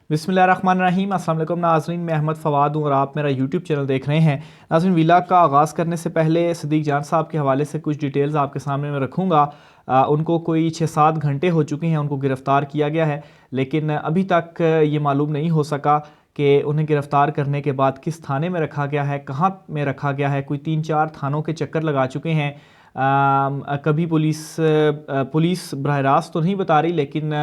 बिस्मिल्लाहिर्रहमानिर्रहीम। अस्सलाम वालेकुम नाज़रीन, मैं अहमद फ़वाद हूँ और आप मेरा यूट्यूब चैनल देख रहे हैं। नाज़रीन, व्लॉग का आगाज़ करने से पहले सदीक जान साहब के हवाले से कुछ डिटेल्स आपके सामने मैं रखूँगा। उनको कोई 6-7 घंटे हो चुके हैं, उनको गिरफ़्तार किया गया है, लेकिन अभी तक ये मालूम नहीं हो सका कि उन्हें गिरफ़्तार करने के बाद किस थाने में रखा गया है, कहाँ में रखा गया है। कोई 3-4 थानों के चक्कर लगा चुके हैं। कभी पुलिस बरह रास्त तो नहीं बता रही, लेकिन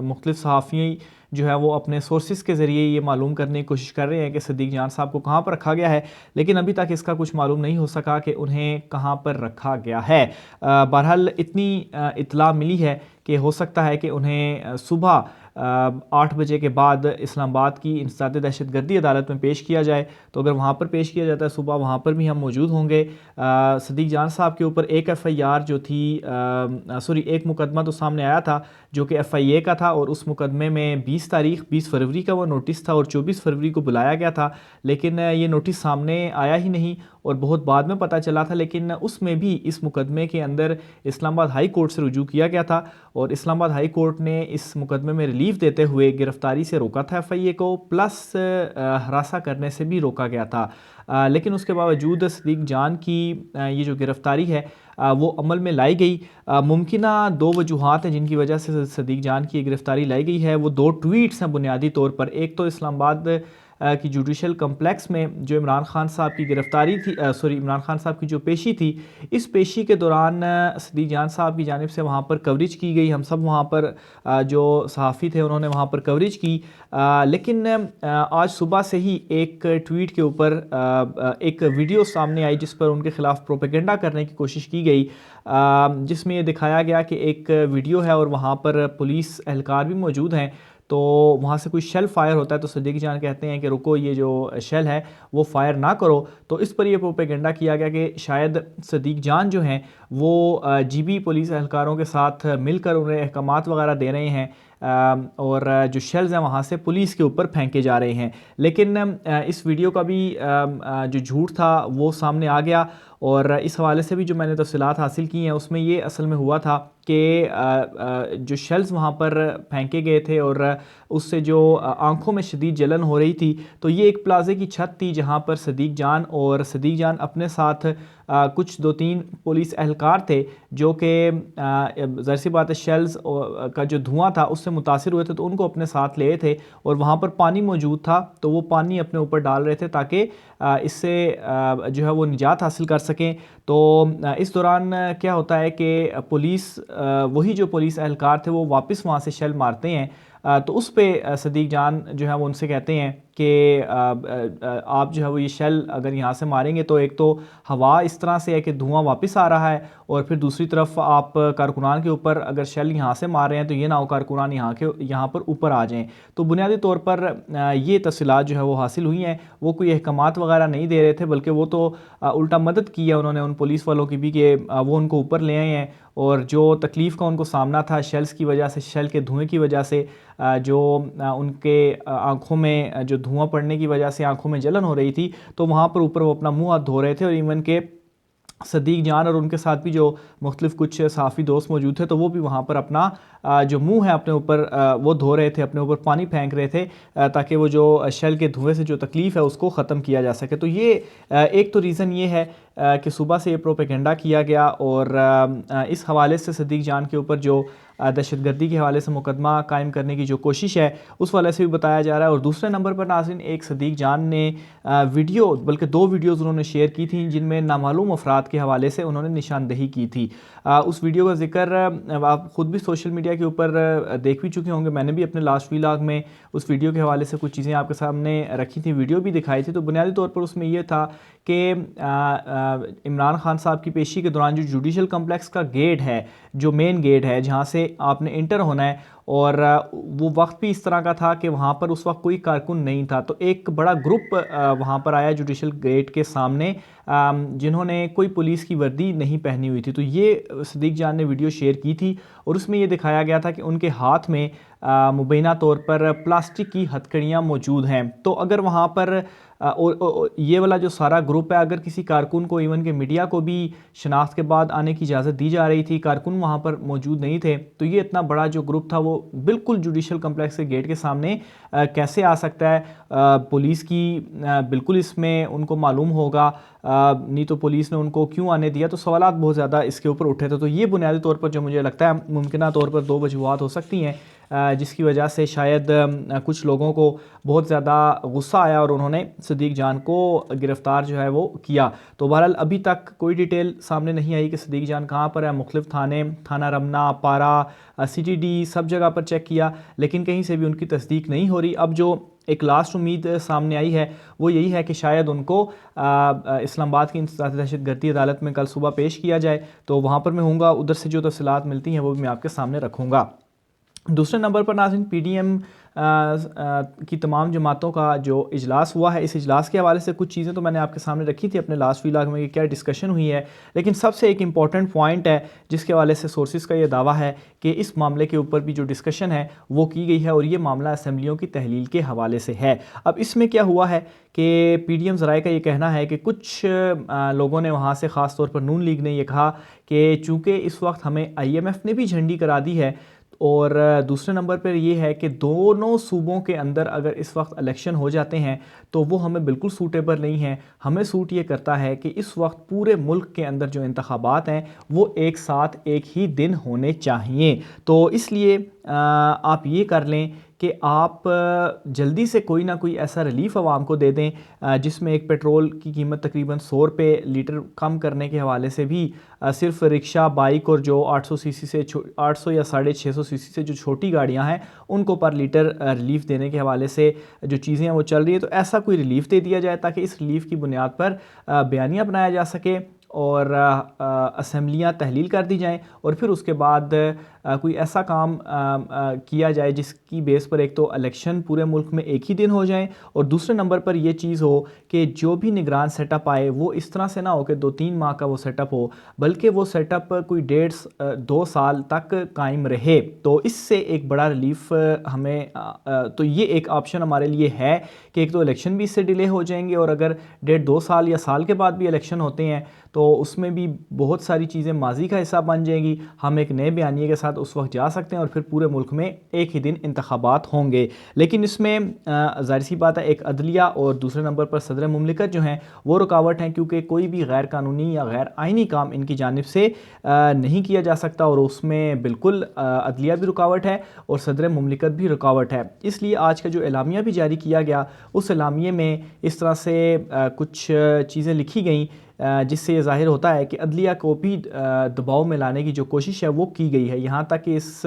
मुख्तलिफ़ सहाफ़ी जो है वो अपने सोर्सेज़ के ज़रिए ये मालूम करने की कोशिश कर रहे हैं कि सदीक जान साहब को कहाँ पर रखा गया है, लेकिन अभी तक इसका कुछ मालूम नहीं हो सका कि उन्हें कहाँ पर रखा गया है। बहरहाल इतनी इत्तला मिली है कि हो सकता है कि उन्हें सुबह 8 बजे के बाद इस्लामाबाद की इंसदाद दहशतगर्दी अदालत में पेश किया जाए। तो अगर वहाँ पर पेश किया जाता है सुबह, वहाँ पर भी हम मौजूद होंगे। सदीक जान साहब के ऊपर एक FIR जो थी, एक मुकदमा तो सामने आया था जो कि FIA का था, और उस मुकदमे में 20 फरवरी का वो नोटिस था और 24 फरवरी को बुलाया गया था, लेकिन ये नोटिस सामने आया ही नहीं और बहुत बाद में पता चला था। लेकिन उसमें भी इस मुकदमे के अंदर इस्लामाबाद हाई कोर्ट से रुजू किया गया था और इस्लामाबाद हाई कोर्ट ने इस मुकदमे में रिलीफ देते हुए गिरफ्तारी से रोका था FIA को, प्लस हरासा करने से भी रोका गया था। लेकिन उसके बावजूद सदीक जान की ये जो गिरफ्तारी है वो अमल में लाई गई। मुमकिन दो वजूहात हैं जिनकी वजह से सदीक जान की गिरफ्तारी लाई गई है। वो दो ट्वीट्स हैं बुनियादी तौर पर। एक तो इस्लामाबाद की जुडिशल कम्प्लेक्स में जो इमरान खान साहब की गिरफ्तारी थी, इमरान खान साहब की जो पेशी थी, इस पेशी के दौरान सदीक जान साहब की जानिब से वहाँ पर कवरेज की गई। हम सब वहाँ पर जो सहाफ़ी थे उन्होंने वहाँ पर कवरेज की। लेकिन आज सुबह से ही एक ट्वीट के ऊपर एक वीडियो सामने आई जिस पर उनके ख़िलाफ़ प्रोपेगेंडा करने की कोशिश की गई, जिसमें ये दिखाया गया कि एक वीडियो है और वहाँ पर पुलिस एहलकार भी मौजूद हैं। तो वहाँ से कोई शेल फायर होता है तो सदीक जान कहते हैं कि रुको, ये जो शेल है वो फायर ना करो। तो इस पर यह प्रोपेगेंडा किया गया कि शायद सदीक जान जो हैं वो GB पुलिस एहलकारों के साथ मिलकर उन्हें अहकामात वगैरह दे रहे हैं, और जो शेल्स हैं वहाँ से पुलिस के ऊपर फेंके जा रहे हैं। लेकिन इस वीडियो का भी जो झूठ था वो सामने आ गया, और इस हवाले से भी जो मैंने तफसीलात हासिल की हैं उसमें ये असल में हुआ था कि जो शेल्स वहाँ पर फेंके गए थे और उससे जो आंखों में शदीद जलन हो रही थी, तो ये एक प्लाजे की छत थी जहाँ पर सदीक जान अपने साथ कुछ 2-3 पुलिस एहलकार थे जो कि ज़ाहिर सी बात है शेल्स का जो धुआं था उससे मुतासिर हुए थे, तो उनको अपने साथ ले थे और वहाँ पर पानी मौजूद था, तो वो पानी अपने ऊपर डाल रहे थे ताकि इससे जो है वो निजात हासिल कर सकें। तो इस दौरान क्या होता है कि वही जो पुलिस एहलकार थे वो वापस वहाँ से शेल मारते हैं। तो उस पे सदीक जान जो है वो उनसे कहते हैं कि आप जो है वो ये शेल अगर यहाँ से मारेंगे तो एक तो हवा इस तरह से है कि धुआं वापस आ रहा है, और फिर दूसरी तरफ आप कारकुनान के ऊपर अगर शेल यहाँ से मार रहे हैं तो ये ना हो कारकुनान यहाँ पर ऊपर आ जाएं। तो बुनियादी तौर पर ये तफसीलात जो है वो हासिल हुई हैं। वो कोई अहकामात वगैरह नहीं दे रहे थे, बल्कि वो तो उल्टा मदद की है उन्होंने उन पुलिस वालों की भी कि वो उनको ऊपर ले आए हैं, और जो तकलीफ़ का उनको सामना था शेल्स की वजह से, शेल के धुएँ की वजह से, जो उनके आँखों में जो धुआं पड़ने की वजह से आँखों में जलन हो रही थी, तो वहाँ पर ऊपर वो अपना मुँह हाथ धो रहे थे। और इवन के सदीक जान और उनके साथ भी जो मुख्तलिफ कुछ सहाफ़ी दोस्त मौजूद थे, तो वो भी वहाँ पर अपना जो मुंह है अपने ऊपर वो धो रहे थे, अपने ऊपर पानी फेंक रहे थे, ताकि वो जो शेल के धुएँ से जो तकलीफ़ है उसको ख़त्म किया जा सके। तो ये एक तो रीज़न ये है कि सुबह से ये प्रोपेगेंडा किया गया, और इस हवाले से सदीक जान के ऊपर जो दहशतगर्दी के हवाले से मुकदमा कायम करने की जो कोशिश है उस वाले से भी बताया जा रहा है। और दूसरे नंबर पर नाज़रीन, एक सदीक जान ने वीडियो, बल्कि 2 वीडियोज़ उन्होंने शेयर की थी जिनमें नामालूम अफराद के हवाले से उन्होंने निशानदही की थी। उस वीडियो का जिक्र आप ख़ुद भी सोशल मीडिया के ऊपर देख भी चुके होंगे। मैंने भी अपने लास्ट व्लॉग में उस वीडियो के हवाले से कुछ चीज़ें आपके सामने रखी थी, वीडियो भी दिखाई थी। तो बुनियादी तौर पर उसमें यह था कि इमरान खान साहब की पेशी के दौरान जो जुडिशल कम्प्लेक्स का गेट है, जो मेन गेट है जहाँ से आपने इंटर होना है, और वो वक्त भी इस तरह का था कि वहाँ पर उस वक्त कोई कारकुन नहीं था, तो एक बड़ा ग्रुप वहाँ पर आया जुडिशल गेट के सामने, जिन्होंने कोई पुलिस की वर्दी नहीं पहनी हुई थी। तो ये सदीक जान ने वीडियो शेयर की थी और उसमें ये दिखाया गया था कि उनके हाथ में मुबैना तौर पर प्लास्टिक की हथकड़ियाँ मौजूद हैं। तो अगर वहाँ पर और ये वाला जो सारा ग्रुप है, अगर किसी कारकुन को, इवन के मीडिया को भी शनाख्त के बाद आने की इजाज़त दी जा रही थी, कारकुन वहाँ पर मौजूद नहीं थे, तो ये इतना बड़ा जो ग्रुप था वो बिल्कुल जुडिशल कम्प्लेक्स के गेट के सामने कैसे आ सकता है? पुलिस की बिल्कुल इसमें उनको मालूम होगा, नहीं तो पुलिस ने उनको क्यों आने दिया? तो सवालात बहुत ज़्यादा इसके ऊपर उठे थे। तो ये बुनियादी तौर पर जो मुझे लगता है मुमकिन तौर पर दो वजूहात हो सकती हैं जिसकी वजह से शायद कुछ लोगों को बहुत ज़्यादा गुस्सा आया और उन्होंने सदीक जान को गिरफ़्तार जो है वो किया। तो बहरहाल अभी तक कोई डिटेल सामने नहीं आई कि सदीक जान कहाँ पर है। मुख्तलिफ थाने, थाना रमना, पारा, CTD सब जगह पर चेक किया, लेकिन कहीं से भी उनकी तस्दीक नहीं हो रही। अब जो एक लास्ट उम्मीद सामने आई है वो यही है कि शायद उनको इस्लामाबाद की इंसदाद दहशतगर्दी अदालत में कल सुबह पेश किया जाए। तो वहाँ पर मैं हूँगा, उधर से जो तफसीलात मिलती हैं वो भी मैं आपके सामने रखूँगा। दूसरे नंबर पर नाज़रीन, PDM की तमाम जमातों का जो इजलास हुआ है, इस इजलास के हवाले से कुछ चीज़ें तो मैंने आपके सामने रखी थी अपने लास्ट व्लॉग में कि क्या डिस्कशन हुई है, लेकिन सबसे एक इम्पॉर्टेंट पॉइंट है जिसके हवाले से सोर्सेज का ये दावा है कि इस मामले के ऊपर भी जो डिस्कशन है वो की गई है और ये मामला असम्बलियों की तहलील के हवाले से है। अब इसमें क्या हुआ है कि PDM ज़राए का ये कहना है कि कुछ लोगों ने वहाँ से, ख़ास तौर पर नून लीग ने, ये कहा कि चूँकि इस वक्त हमें IMF ने भी झंडी करा दी है, और दूसरे नंबर पर ये है कि दोनों सूबों के अंदर अगर इस वक्त इलेक्शन हो जाते हैं तो वो हमें बिल्कुल सूटेबल नहीं है। हमें सूट ये करता है कि इस वक्त पूरे मुल्क के अंदर जो इंतखाबात हैं वो एक साथ एक ही दिन होने चाहिए। तो इसलिए आप ये कर लें कि आप जल्दी से कोई ना कोई ऐसा रिलीफ आवाम को दे दें जिसमें एक पेट्रोल की कीमत तकरीबन 100 रुपये लीटर कम करने के हवाले से भी सिर्फ रिक्शा, बाइक और जो 800 सीसी से 800 या 650 सीसी से जो छोटी गाड़ियां हैं उनको पर लीटर रिलीफ देने के हवाले से जो चीज़ें हैं वो चल रही है। तो ऐसा कोई रिलीफ दे दिया जाए ताकि इस रिलीफ की बुनियाद पर बयानिया बनाया जा सके और असम्बलियाँ तहलील कर दी जाएं, और फिर उसके बाद कोई ऐसा काम किया जाए जिसकी बेस पर एक तो इलेक्शन पूरे मुल्क में एक ही दिन हो जाएं, और दूसरे नंबर पर यह चीज़ हो कि जो भी निगरान सेटअप आए वो इस तरह से ना हो कि 2-3 माह का वो सेटअप हो, बल्कि वो सेटअप कोई 1.5-2 साल तक कायम रहे। तो इससे एक बड़ा रिलीफ हमें तो ये एक ऑप्शन हमारे लिए है कि एक तो इलेक्शन भी इससे डिले हो जाएंगे, और अगर 1.5-2 साल या साल के बाद भी इलेक्शन होते हैं तो उसमें भी बहुत सारी चीज़ें माजी का हिस्सा बन जाएंगी। हम एक नए बयानिए के साथ उस वक्त जा सकते हैं और फिर पूरे मुल्क में एक ही दिन इंतखाबात होंगे। लेकिन इसमें ज़ाहिर सी बात है एक अदलिया और दूसरे नंबर पर सदर मुमलिकत जो हैं वो रुकावट हैं, क्योंकि कोई भी गैर कानूनी या गैर आइनी काम इनकी जानिब से नहीं किया जा सकता, और उसमें बिल्कुल अदलिया भी रुकावट है और सदर मुमलिकत भी रुकावट है। इसलिए आज का जो एलामिया भी जारी किया गया उस एलामिये में इस तरह से कुछ चीज़ें लिखी गई जिससे ये ज़ाहिर होता है कि अदलिया को भी दबाव में लाने की जो कोशिश है वो की गई है। यहाँ तक कि इस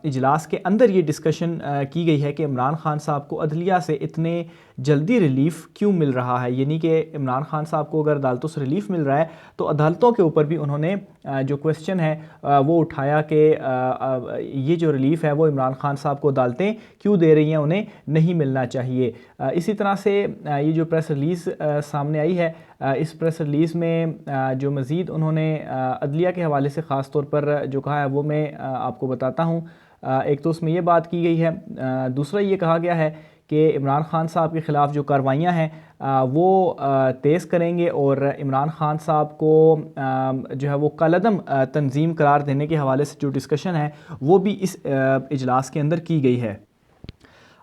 इजलास के अंदर ये डिस्कशन की गई है कि इमरान खान साहब को अदलिया से इतने जल्दी रिलीफ क्यों मिल रहा है, यानी कि इमरान खान साहब को अगर अदालतों से रिलीफ मिल रहा है तो अदालतों के ऊपर भी उन्होंने जो क्वेश्चन है वो उठाया कि ये जो रिलीफ है वो इमरान खान साहब को अदालतें क्यों दे रही हैं, उन्हें नहीं मिलना चाहिए। इसी तरह से ये जो प्रेस रिलीज़ सामने आई है, इस प्रेस रिलीज़ में जो मज़ीद उन्होंने अदलिया के हवाले से ख़ास तौर पर जो कहा है वो मैं आपको बताता हूँ। एक तो उसमें ये बात की गई है, दूसरा ये कहा गया है कि इमरान खान साहब के ख़िलाफ़ जो कार्रवाइयाँ हैं वो तेज़ करेंगे, और इमरान खान साहब को जो है वो कलअदम तंजीम करार देने के हवाले से जो डिस्कशन है वो भी इस इजलास के अंदर की गई है।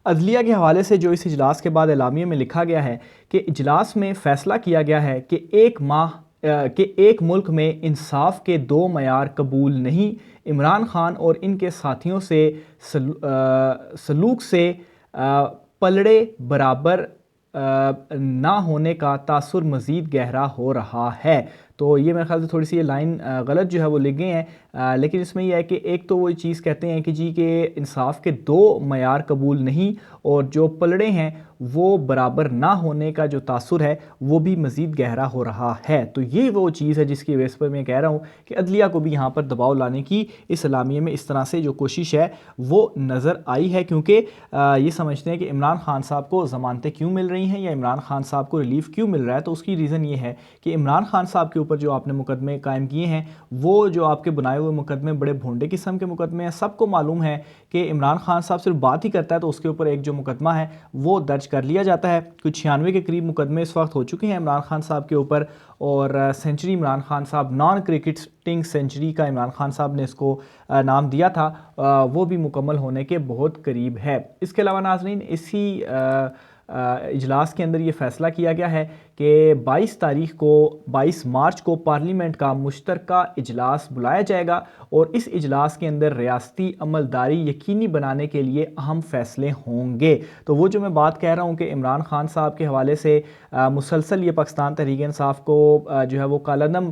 अदलिया के हवाले से जो इस इजलास के बाद एलामिया में लिखा गया है कि इजलास में फ़ैसला किया गया है कि एक मुल्क में इंसाफ के 2 मयार कबूल नहीं। इमरान खान और इनके साथियों से सलूक से पलड़े बराबर ना होने का तासुर मज़ीद गहरा हो रहा है। तो ये मेरे ख्याल से थोड़ी सी ये लाइन गलत जो है वो लिख गए हैं, लेकिन इसमें यह है कि एक तो वो चीज़ कहते हैं कि जी के इंसाफ के 2 मयार कबूल नहीं, और जो पलड़े हैं वो बराबर ना होने का जो तासुर है वो भी मज़ीद गहरा हो रहा है। तो ये वो चीज़ है जिसकी वजह पर मैं कह रहा हूँ कि अदलिया को भी यहाँ पर दबाव लाने की इस इलामिये में इस तरह से जो कोशिश है वो नज़र आई है, क्योंकि ये समझते हैं कि इमरान खान साहब को ज़मानतें क्यों मिल रही हैं या इमरान खान साहब को रिलीफ़ क्यों मिल रहा है। तो उसकी रीज़न ये है कि इमरान खान साहब के ऊपर जो आपने मुकदमे कायम किए हैं वो जो आपके बनाए हुए मुकदमे बड़े भोंडे किस्म के मुकदमे हैं। सबको मालूम है कि इमरान खान साहब सिर्फ बात ही करता है तो उसके ऊपर एक जो मुकदमा है वो दर्ज कर लिया जाता है। कुछ 96 के करीब मुकदमे इस वक्त हो चुके हैं इमरान खान साहब के ऊपर, और सेंचुरी इमरान खान साहब, नॉन क्रिकेटिंग सेंचुरी का इमरान खान साहब ने इसको नाम दिया था, वो भी मुकम्मल होने के बहुत करीब है। इसके अलावा नाज़रीन, इसी इजलास के अंदर ये फ़ैसला किया गया है कि 22 मार्च को पार्लियामेंट का मुश्तरका इजलास बुलाया जाएगा और इस इजलास के अंदर रियासती अमलदारी यकीनी बनाने के लिए अहम फ़ैसले होंगे। तो वो जो मैं बात कह रहा हूँ कि इमरान खान साहब के हवाले से मुसलसल ये पाकिस्तान तहरीक इंसाफ को जो है वो कालादम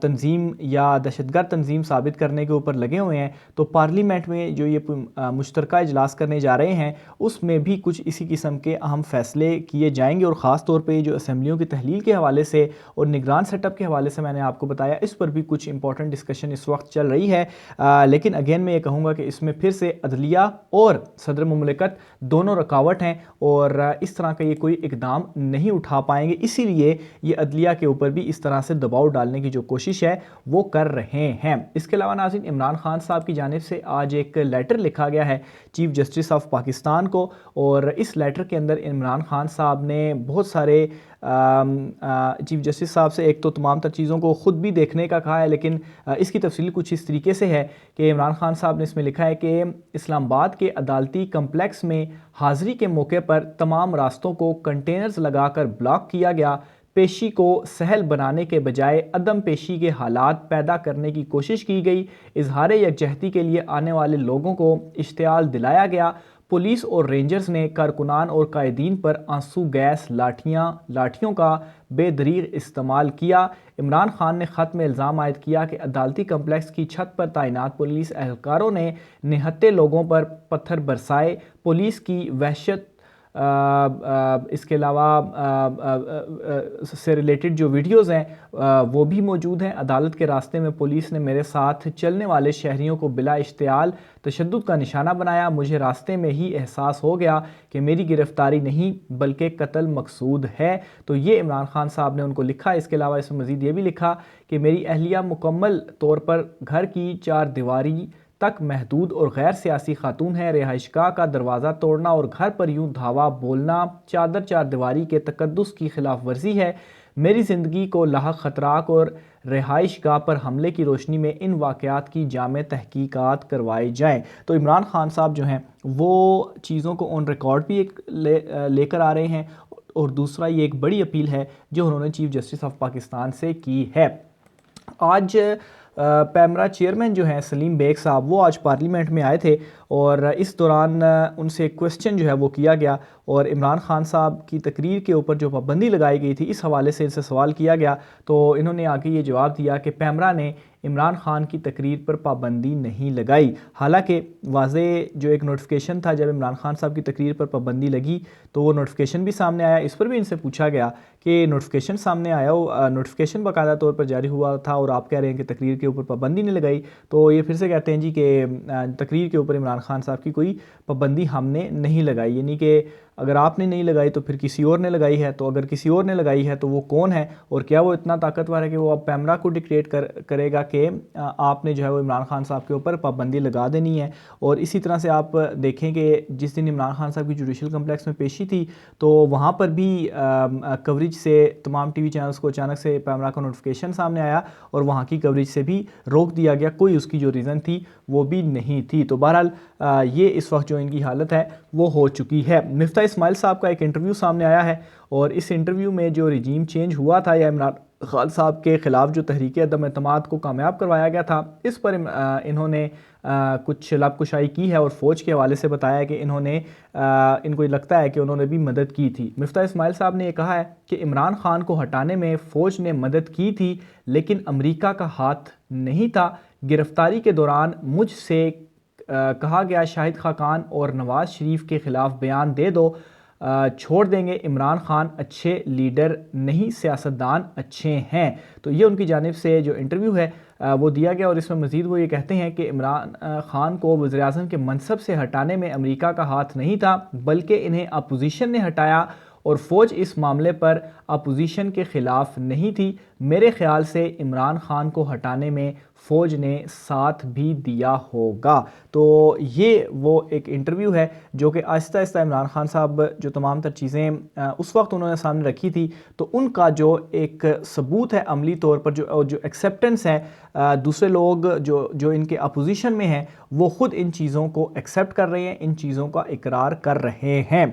तंजीम या दहशतगर्द तंजीम साबित करने के ऊपर लगे हुए हैं, तो पार्लियामेंट में जो ये मुश्तरका इजलास करने जा रहे हैं उसमें भी कुछ इसी किस्म के अहम फ़ैसले किए जाएंगे। और ख़ास तौर पे जो असम्बलियों की तहलील के हवाले से और निगरान सेटअप के हवाले से मैंने आपको बताया, इस पर भी कुछ इंपॉर्टेंट डिस्कशन इस वक्त चल रही है। लेकिन अगेन मैं ये कहूँगा कि इसमें फिर से अदलिया और सदर मुमलिकत दोनों रुकावट हैं और इस तरह का ये कोई इकदाम नहीं उठा पाएंगे, इसीलिए ये अदलिया के ऊपर भी इस तरह से दबाव डालने की जो कोशिश है वो कर रहे हैं। इसके अलावा नाज़रीन, इमरान खान साहब की जानिब से आज एक लेटर लिखा गया है चीफ जस्टिस ऑफ पाकिस्तान को, और इस लेटर के अंदर इमरान खान साहब ने बहुत सारे चीफ जस्टिस साहब से एक तो तमाम तर चीज़ों को ख़ुद भी देखने का कहा है, लेकिन इसकी तफसील कुछ इस तरीके से है कि इमरान खान साहब ने इसमें लिखा है कि इस्लामाबाद के अदालती कम्प्लेक्स में हाज़िरी के मौके पर तमाम रास्तों को कंटेनर्स लगाकर ब्लॉक किया गया। पेशी को सहल बनाने के बजाय अदम पेशी के हालात पैदा करने की कोशिश की गई। इजहार यकजहती के लिए आने वाले लोगों को इश्तियाल दिलाया गया। पुलिस और रेंजर्स ने कारकुनान और कायदीन पर आंसू गैस लाठियों का बेदरीग इस्तेमाल किया। इमरान खान ने ख़त में इल्ज़ाम आयद किया कि अदालती कम्प्लेक्स की छत पर तैनात पुलिस एहलकारों ने निहत्थे लोगों पर पत्थर बरसाए। पुलिस की वहशत इसके अलावा से रिलेटेड जो वीडियोज़ हैं वो भी मौजूद हैं। अदालत के रास्ते में पुलिस ने मेरे साथ चलने वाले शहरियों को बिला इश्तियाल तशद्दुद का निशाना बनाया। मुझे रास्ते में ही एहसास हो गया कि मेरी गिरफ्तारी नहीं बल्कि कत्ल मकसूद है। तो ये इमरान खान साहब ने उनको लिखा। इसके अलावा इसमें मज़ीद ये भी लिखा कि मेरी अहलिया मुकम्मल तौर पर घर की चार दीवारी तक महदूद और गैर सियासी खातून है। रिहाइशगाह का दरवाज़ा तोड़ना और घर पर यूं धावा बोलना चार दीवारी के तकद्दुस की खिलाफ वर्जी है। मेरी ज़िंदगी को लाहक ख़तराक और रिहाइशगाह पर हमले की रोशनी में इन वाक़यात की जामे तहकीकात करवाई जाएँ। तो इमरान खान साहब जो हैं वो चीज़ों को ऑन रिकॉर्ड भी एक लेकर आ रहे हैं, और दूसरा ये एक बड़ी अपील है जो उन्होंने चीफ जस्टिस ऑफ पाकिस्तान से की है। आज पैमरा चेयरमैन जो हैं सलीम बेग साहब, वो आज पार्लियामेंट में आए थे और इस दौरान उनसे क्वेश्चन जो है वो किया गया और इमरान खान साहब की तकरीर के ऊपर जो पाबंदी लगाई गई थी इस हवाले से इनसे सवाल किया गया। तो इन्होंने आके ये जवाब दिया कि पैमरा ने इमरान खान की तकरीर पर पाबंदी नहीं लगाई। हालांकि वाज़े जो एक नोटिफिकेशन था जब इमरान खान साहब की तकरीर पर पाबंदी लगी तो वो नोटिफिकेशन भी सामने आया। इस पर भी इनसे पूछा गया कि नोटिफिकेशन सामने आया हो, नोटिफिकेशन बाकायदा तौर पर जारी हुआ था और आप कह रहे हैं कि तकरीर के ऊपर पाबंदी नहीं लगाई। तो ये फिर से कहते हैं जी कि तकरीर के ऊपर इमरान खान साहब की कोई पाबंदी हमने नहीं लगाई, यानी कि अगर आपने नहीं लगाई तो फिर किसी और ने लगाई है। तो अगर किसी और ने लगाई है तो वो कौन है और क्या वो इतना ताकतवर है कि वो अब पैमरा को डिक्टेट करेगा कि आपने जो है वो इमरान खान साहब के ऊपर पाबंदी लगा देनी है। और इसी तरह से आप देखें कि जिस दिन इमरान खान साहब की जुडिशल कम्प्लेक्स में पेशी थी तो वहाँ पर भी कवरेज से तमाम टीवी चैनल्स को अचानक से पैमरा का नोटिफिकेशन सामने आया और वहाँ की कवरेज से भी रोक दिया गया, कोई उसकी जो रीज़न थी वो भी नहीं थी। तो बहरहाल ये इस वक्त जो इनकी हालत है वो हो चुकी है। मिफ्ता इस्माइल साहब का एक इंटरव्यू सामने आया है और इस इंटरव्यू में जो रिजीम चेंज हुआ था या इमरान खान साहब के ख़िलाफ़ जो तहरीक अदम एतमाद को कामयाब करवाया गया था, इस पर इन्होंने कुछ लबकुशाई की है और फ़ौज के हवाले से बताया कि इनको लगता है कि उन्होंने भी मदद की थी। मिफ्ता इस्माइल साहब ने यह कहा है कि इमरान खान को हटाने में फ़ौज ने मदद की थी लेकिन अमेरिका का हाथ नहीं था। गिरफ्तारी के दौरान मुझसे कहा गया शाहिद खाकान और नवाज़ शरीफ के ख़िलाफ़ बयान दे दो, छोड़ देंगे। इमरान खान अच्छे लीडर नहीं, सियासतदान अच्छे हैं। तो ये उनकी जानिब से जो इंटरव्यू है वो दिया गया और इसमें मज़ीद वो ये कहते हैं कि इमरान खान को वज़ीर-ए-आज़म के मनसब से हटाने में अमेरिका का हाथ नहीं था बल्कि इन्हें अपोजिशन ने हटाया और फ़ौज इस मामले पर अपोजिशन के ख़िलाफ़ नहीं थी। मेरे ख़्याल से इमरान ख़ान को हटाने में फ़ौज ने साथ भी दिया होगा। तो ये वो एक इंटरव्यू है जो कि आहिस्ता आहिस्ता इमरान ख़ान साहब जो तमाम तर चीज़ें उस वक्त उन्होंने सामने रखी थी, तो उनका जो एक सबूत है अमली तौर पर, जो एक्सेप्टेंस है, दूसरे लोग जो इनके अपोजिशन में हैं वो ख़ुद इन चीज़ों को एक्सेप्ट कर रहे हैं, इन चीज़ों का इकरार कर रहे हैं।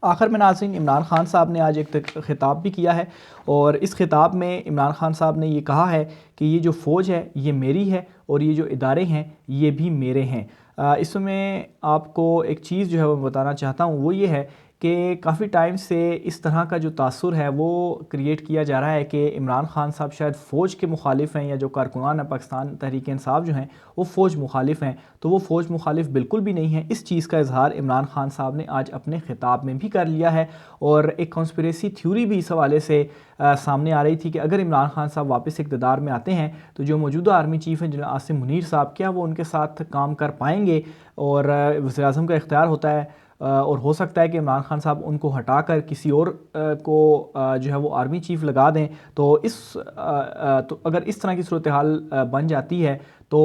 आखिर में नाज़रीन, इमरान ख़ान साहब ने आज एक ख़िताब भी किया है और इस ख़िताब में इमरान ख़ान साहब ने ये कहा है कि ये जो फ़ौज है ये मेरी है और ये जो इदारे हैं ये भी मेरे हैं। इसमें आपको एक चीज़ जो है वो बताना चाहता हूँ, वो ये है कि काफ़ी टाइम से इस तरह का जो तासुर है वो क्रिएट किया जा रहा है कि इमरान ख़ान साहब शायद फ़ौज के मुखालिफ हैं, या जो कारकुनान है पाकिस्तान तहरीक इंसाफ जो हैं वो फ़ौज मुखालिफ हैं। तो वो फ़ौज मुखालिफ बिल्कुल भी नहीं है। इस चीज़ का इजहार इमरान ख़ान साहब ने आज अपने ख़िताब में भी कर लिया है और एक कॉन्स्पिरेसी थ्योरी भी इस हवाले से सामने आ रही थी कि अगर इमरान ख़ान साहब वापस इक़्तिदार में आते हैं तो जो मौजूदा आर्मी चीफ़ हैं जनरल आसिम मुनीर साहब, क्या वो उनके साथ काम कर पाएंगे। और वज़ीर-ए-आज़म का इख्तियार होता है और हो सकता है कि इमरान ख़ान साहब उनको हटाकर किसी और को जो है वो आर्मी चीफ़ लगा दें। तो अगर इस तरह की सूरत हाल बन जाती है तो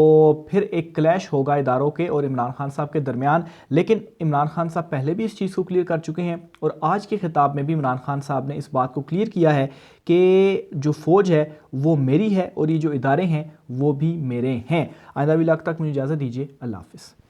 फिर एक क्लैश होगा इदारों के और इमरान ख़ान साहब के दरमियान। लेकिन इमरान ख़ान साहब पहले भी इस चीज़ को क्लियर कर चुके हैं और आज के ख़िताब में भी इमरान ख़ान साहब ने इस बात को क्लियर किया है कि जो फ़ौज है वो मेरी है और ये जो इदारे हैं वो भी मेरे हैं। आइंदा व्लॉग तक मुझे इजाज़त दीजिए। अल्लाह हाफ़िज़।